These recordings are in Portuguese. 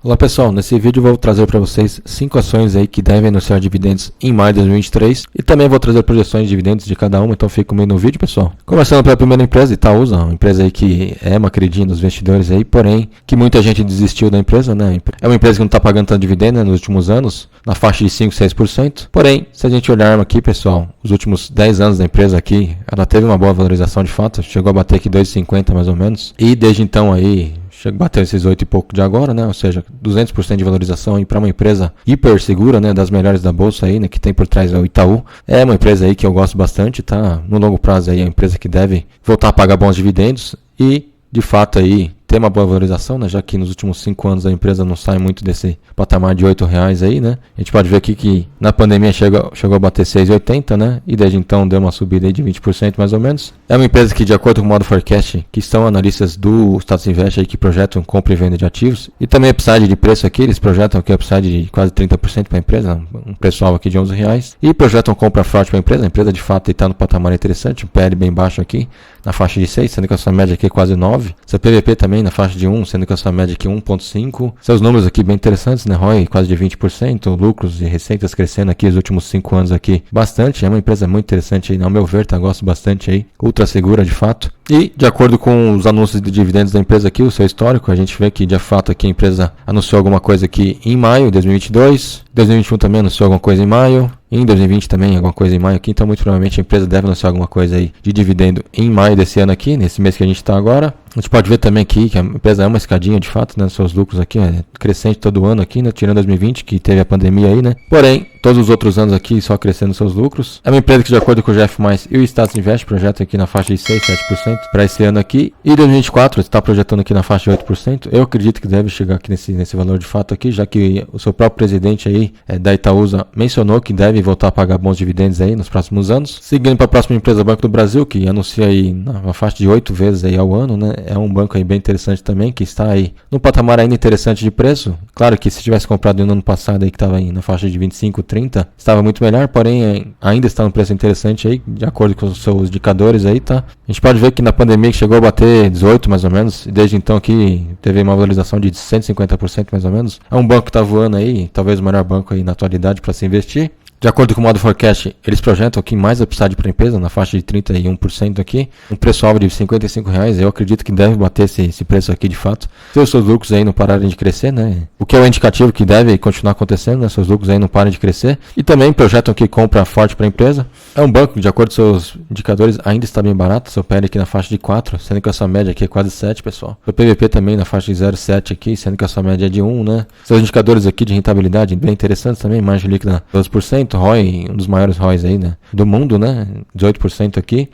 Olá pessoal, nesse vídeo eu vou trazer para vocês 5 ações aí que devem anunciar dividendos em maio de 2023 e também vou trazer projeções de dividendos de cada uma, então fica comigo no vídeo pessoal. Começando pela primeira empresa, Itaúsa, uma empresa aí que é uma queridinha dos investidores aí, porém que muita gente desistiu da empresa, né? É uma empresa que não está pagando tanto dividendo, né, nos últimos anos, na faixa de 5, 6%, porém se a gente olhar aqui pessoal, os últimos 10 anos da empresa aqui, ela teve uma boa valorização de fato, chegou a bater aqui 2,50 mais ou menos, e desde então aí bateu esses 8 e pouco de agora, né? Ou seja, 200% de valorização para uma empresa hiper segura, né? Das melhores da bolsa aí, né? Que tem por trás o Itaú. É uma empresa aí que eu gosto bastante, tá? No longo prazo aí é uma empresa que deve voltar a pagar bons dividendos e, de fato aí, ter uma boa valorização, né? Já que nos últimos 5 anos a empresa não sai muito desse patamar de R$8 aí, né? A gente pode ver aqui que na pandemia chegou a bater 6,80, né? E desde então deu uma subida aí de 20% mais ou menos. É uma empresa que, de acordo com o modo forecast, que são analistas do Status Invest aí que projetam compra e venda de ativos, e também upside de preço aqui, eles projetam aqui upside de quase 30% para a empresa, um preço-alvo aqui de R$11, e projetam compra forte para a empresa de fato está no patamar interessante, um PL bem baixo aqui, na faixa de 6, sendo que a sua média aqui é quase 9, seu PVP também na faixa de 1, sendo que a sua média aqui é 1,5, seus números aqui bem interessantes, né, ROI quase de 20%, lucros e receitas crescendo aqui nos últimos 5 anos aqui bastante, é uma empresa muito interessante aí, ao meu ver, tá, gosto bastante aí, ultra segura de fato. E, de acordo com os anúncios de dividendos da empresa aqui, o seu histórico, a gente vê que, de fato, aqui a empresa anunciou alguma coisa aqui em maio de 2022, 2021 também anunciou alguma coisa em maio, em 2020 também alguma coisa em maio aqui, então muito provavelmente a empresa deve anunciar alguma coisa aí de dividendo em maio desse ano aqui, nesse mês que a gente está agora. A gente pode ver também aqui que a empresa é uma escadinha de fato, né, seus lucros aqui, crescente todo ano aqui, né, tirando 2020 que teve a pandemia aí, né, porém, todos os outros anos aqui só crescendo seus lucros. É uma empresa que, de acordo com o Jeff Mais e o Status Invest, projeta aqui na faixa de 6, 7% para esse ano aqui, e 2024 está projetando aqui na faixa de 8%. Eu acredito que deve chegar aqui nesse valor de fato aqui, já que o seu próprio presidente aí da Itaúsa mencionou que deve voltar a pagar bons dividendos aí nos próximos anos. Seguindo para a próxima empresa, Banco do Brasil, que anuncia aí na faixa de 8 vezes aí ao ano, né? É um banco aí bem interessante também, que está aí no patamar ainda interessante de preço. Claro que se tivesse comprado no ano passado aí, que estava aí na faixa de 25, 30, estava muito melhor, porém ainda está no preço interessante aí, de acordo com os seus indicadores aí, tá? A gente pode ver que na pandemia que chegou a bater 18 mais ou menos, e desde então aqui teve uma valorização de 150% mais ou menos. É um banco que está voando aí, talvez o melhor banco aí na atualidade para se investir. De acordo com o modo forecast, eles projetam aqui mais upside para a empresa, na faixa de 31% aqui, um preço-alvo de R$55, eu acredito que deve bater esse preço aqui de fato, se os seus lucros aí não pararem de crescer, né, o que é um indicativo que deve continuar acontecendo, né, seus lucros aí não parem de crescer, e também projetam aqui compra forte para a empresa. É um banco que, de acordo com seus indicadores, ainda está bem barato, seu PL aqui na faixa de 4, sendo que a sua média aqui é quase 7, pessoal. O PVP também na faixa de 0,7 aqui, sendo que a sua média é de 1, né, seus indicadores aqui de rentabilidade bem interessantes também, margem líquida 12%, ROI, um dos maiores ROIs aí, né, do mundo, né, 18% aqui,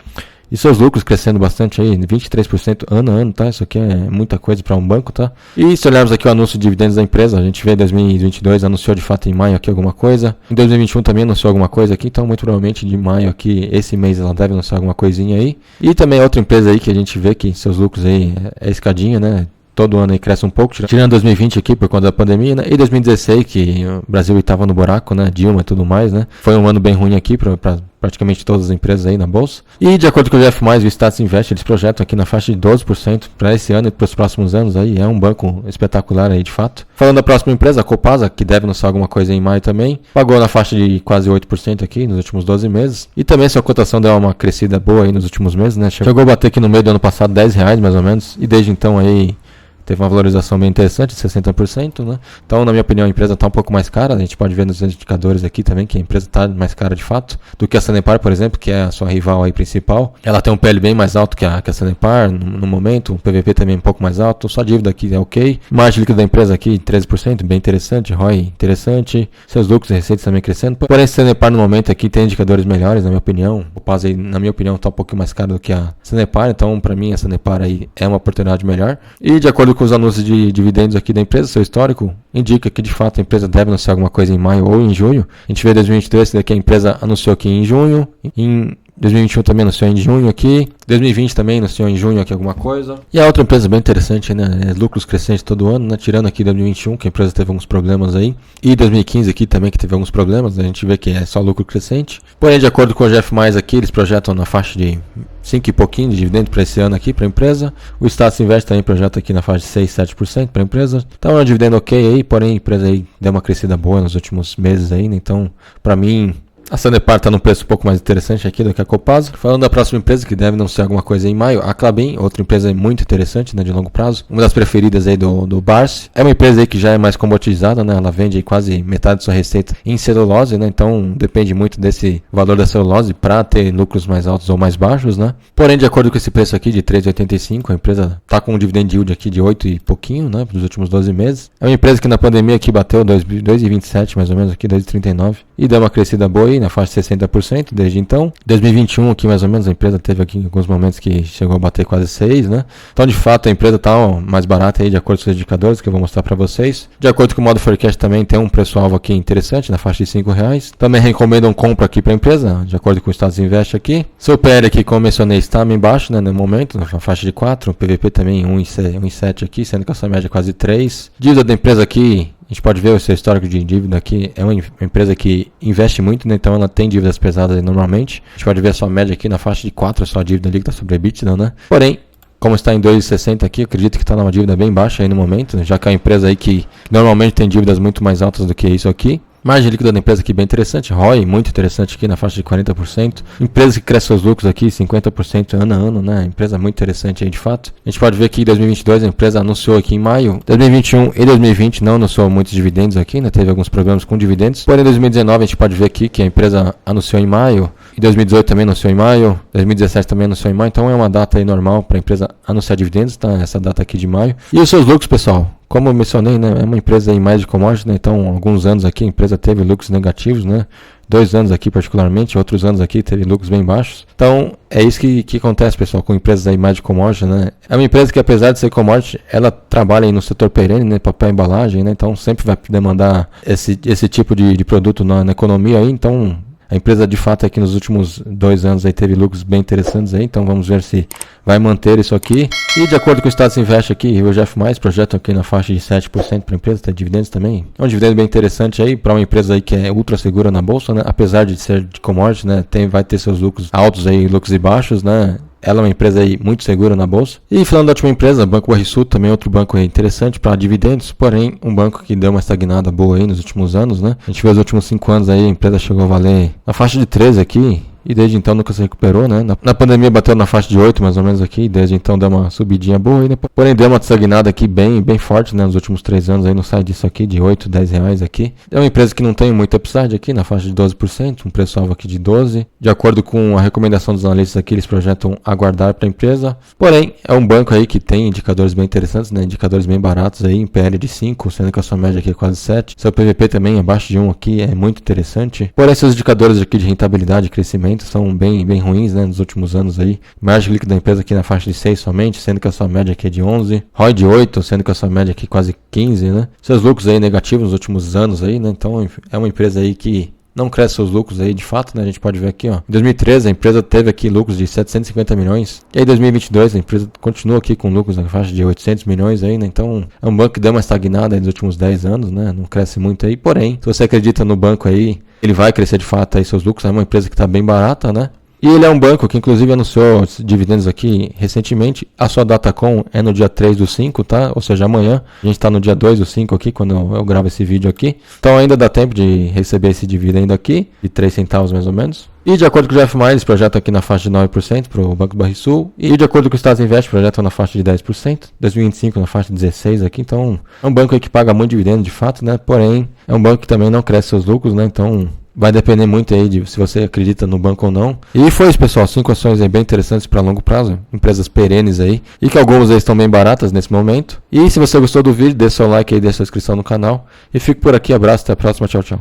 e seus lucros crescendo bastante aí, 23% ano a ano, tá, isso aqui é muita coisa para um banco, tá, e se olharmos aqui o anúncio de dividendos da empresa, a gente vê 2022 anunciou de fato em maio aqui alguma coisa, em 2021 também anunciou alguma coisa aqui, então muito provavelmente de maio aqui, esse mês ela deve anunciar alguma coisinha aí, e também outra empresa aí que a gente vê que seus lucros aí é escadinha, né, todo ano aí cresce um pouco, tirando 2020 aqui por conta da pandemia, né? E 2016 que o Brasil estava no buraco, né? Dilma e tudo mais, né? Foi um ano bem ruim aqui para praticamente todas as empresas aí na bolsa. E de acordo com o Jeff Mais e o Status Invest, eles projetam aqui na faixa de 12% para esse ano e para os próximos anos aí. É um banco espetacular aí de fato. Falando da próxima empresa, a Copasa, que deve anunciar alguma coisa em maio também, pagou na faixa de quase 8% aqui nos últimos 12 meses. E também sua cotação deu uma crescida boa aí nos últimos meses, né? Chegou a bater aqui no meio do ano passado R$10 mais ou menos. E desde então aí teve uma valorização bem interessante, 60%, né? Então, na minha opinião, a empresa está um pouco mais cara. A gente pode ver nos indicadores aqui também que a empresa está mais cara de fato do que a Sanepar, por exemplo, que é a sua rival aí principal. Ela tem um PL bem mais alto que a Sanepar no momento, o PVP também um pouco mais alto, só a dívida aqui é ok. Margem líquida da empresa aqui 13%, bem interessante, ROI interessante, seus lucros e receitas também crescendo. Porém, a Sanepar no momento aqui tem indicadores melhores, na minha opinião. O PAS aí, na minha opinião, está um pouquinho mais caro do que a Sanepar, então para mim a Sanepar aí é uma oportunidade melhor. E de acordo com os anúncios de dividendos aqui da empresa, seu histórico indica que de fato a empresa deve anunciar alguma coisa em maio ou em junho. A gente vê 2023 que a empresa anunciou aqui em junho, em 2021 também anunciou em junho aqui. 2020 também anunciou em junho aqui alguma coisa. E a outra empresa bem interessante, né? Lucros crescentes todo ano, né? Tirando aqui 2021, que a empresa teve alguns problemas aí. E 2015 aqui também, que teve alguns problemas. A gente vê que é só lucro crescente. Porém, de acordo com o Jeff Mais aqui, eles projetam na faixa de 5 e pouquinho de dividendo para esse ano aqui para a empresa. O Status Invest também projeta aqui na faixa de 6, 7% para a empresa. Então é um dividendo ok aí, porém a empresa aí deu uma crescida boa nos últimos meses aí, né? Então, para mim, a Sanepar está num preço um pouco mais interessante aqui do que a Copasa. Falando da próxima empresa, que deve anunciar alguma coisa em maio, a Klabin, outra empresa muito interessante, né, de longo prazo. Uma das preferidas aí do Barsi. É uma empresa aí que já é mais comoditizada, né? Ela vende aí quase metade de sua receita em celulose, né? Então depende muito desse valor da celulose para ter lucros mais altos ou mais baixos, né? Porém, de acordo com esse preço aqui de 3,85, a empresa está com um dividend yield aqui de 8 e pouquinho, né? Nos últimos 12 meses. É uma empresa que na pandemia aqui bateu 2,27 mais ou menos aqui, 2,39 e deu uma crescida boa aí, na faixa de 60% desde então. 2021 aqui mais ou menos a empresa teve aqui alguns momentos que chegou a bater quase 6, né? Então de fato a empresa está mais barata aí de acordo com os indicadores que eu vou mostrar para vocês. De acordo com o modo forecast também tem um preço-alvo aqui interessante na faixa de R$5. Também recomendam compra aqui para a empresa, de acordo com o Status Invest aqui. Seu PL aqui, como mencionei, está bem baixo, né, no momento, na faixa de 4, o PVP também 1,7 aqui, sendo que a sua média é quase 3. Dívida da empresa aqui, a gente pode ver o seu histórico de dívida aqui, é uma empresa que investe muito, né? Então ela tem dívidas pesadas aí normalmente. A gente pode ver a sua média aqui na faixa de 4, a sua dívida líquida sobre EBITDA, né? Porém, como está em 2,60 aqui, eu acredito que está numa dívida bem baixa aí no momento, né? Já que é uma empresa aí que normalmente tem dívidas muito mais altas do que isso aqui. Margem líquida da empresa aqui bem interessante, ROI muito interessante aqui na faixa de 40%. Empresa que cresce seus lucros aqui 50% ano a ano, né? Empresa muito interessante aí de fato. A gente pode ver que em 2022 a empresa anunciou aqui em maio. 2021 e 2020 não anunciou muitos dividendos aqui, né? Teve alguns programas com dividendos. Porém em 2019 a gente pode ver aqui que a empresa anunciou em maio. Em 2018 também anunciou em maio. 2017 também anunciou em maio. Então é uma data aí normal para a empresa anunciar dividendos, tá? Essa data aqui de maio. E os seus lucros, pessoal? Como eu mencionei, né, é uma empresa aí mais de commodity, né, então alguns anos aqui a empresa teve lucros negativos, né, 2 anos aqui particularmente, outros anos aqui teve lucros bem baixos. Então é isso que acontece, pessoal, com empresas aí mais de commodity, né. É uma empresa que apesar de ser commodity, ela trabalha aí no setor perene, né, papel e embalagem, né, então sempre vai demandar esse tipo de produto na economia aí, então a empresa de fato aqui nos últimos 2 anos aí teve lucros bem interessantes aí, então vamos ver se vai manter isso aqui. E de acordo com o Status Invest aqui, o Jeff Mais projetam aqui na faixa de 7% para a empresa, tem dividendos também. É um dividendo bem interessante aí para uma empresa aí que é ultra segura na bolsa, né? Apesar de ser de commodity, né? Vai ter seus lucros altos aí, lucros e baixos, né? Ela é uma empresa aí muito segura na bolsa. E falando da última empresa, Banco Banrisul, também outro banco aí interessante para dividendos, porém um banco que deu uma estagnada boa aí nos últimos anos, né? A gente vê os últimos 5 anos aí, a empresa chegou a valer na faixa de 13 aqui. E desde então nunca se recuperou, né? Na pandemia bateu na faixa de 8 mais ou menos aqui, desde então deu uma subidinha boa, né? Porém deu uma estagnada aqui bem forte, né? Nos últimos 3 anos aí não sai disso aqui, de 8, 10 reais aqui. É uma empresa que não tem muito upside aqui, na faixa de 12%, um preço-alvo aqui de 12. De acordo com a recomendação dos analistas aqui, eles projetam aguardar para a empresa. Porém, é um banco aí que tem indicadores bem interessantes, né? Indicadores bem baratos aí, em PL de 5, sendo que a sua média aqui é quase 7. Seu PVP também abaixo de 1 aqui, é muito interessante. Porém, seus indicadores aqui de rentabilidade e crescimento são bem ruins, né, nos últimos anos aí. Margem líquida da empresa aqui na faixa de 6 somente, sendo que a sua média aqui é de 11. ROI de 8, sendo que a sua média aqui é quase 15, né. Seus lucros aí negativos nos últimos anos aí, né. Então é uma empresa aí que não cresce seus lucros aí de fato, né? A gente pode ver aqui, ó. Em 2013 a empresa teve aqui lucros de 750 milhões. E aí em 2022 a empresa continua aqui com lucros na faixa de 800 milhões aí, né? Então é um banco que deu uma estagnada aí nos últimos 10 anos, né? Não cresce muito aí. Porém, se você acredita no banco aí, ele vai crescer de fato aí seus lucros. É uma empresa que está bem barata, né? E ele é um banco que inclusive anunciou dividendos aqui recentemente. A sua datacom é no dia 3/5, tá? Ou seja, amanhã. A gente está no dia 2/5 aqui, quando eu gravo esse vídeo aqui. Então ainda dá tempo de receber esse dividendo aqui, de 3 centavos mais ou menos. E de acordo com o Jeff Mais, eles projetam aqui na faixa de 9% para o Banco Banrisul. E de acordo com o Status Invest, projetam na faixa de 10%. 2025 na faixa de 16% aqui. Então é um banco aí que paga muito dividendo de fato, né? Porém, é um banco que também não cresce seus lucros, né? Então vai depender muito aí de se você acredita no banco ou não. E foi isso, pessoal. 5 ações aí bem interessantes para longo prazo. Empresas perenes aí. E que algumas aí estão bem baratas nesse momento. E se você gostou do vídeo, deixa seu like aí, deixa sua inscrição no canal. E fico por aqui. Abraço. Até a próxima. Tchau, tchau.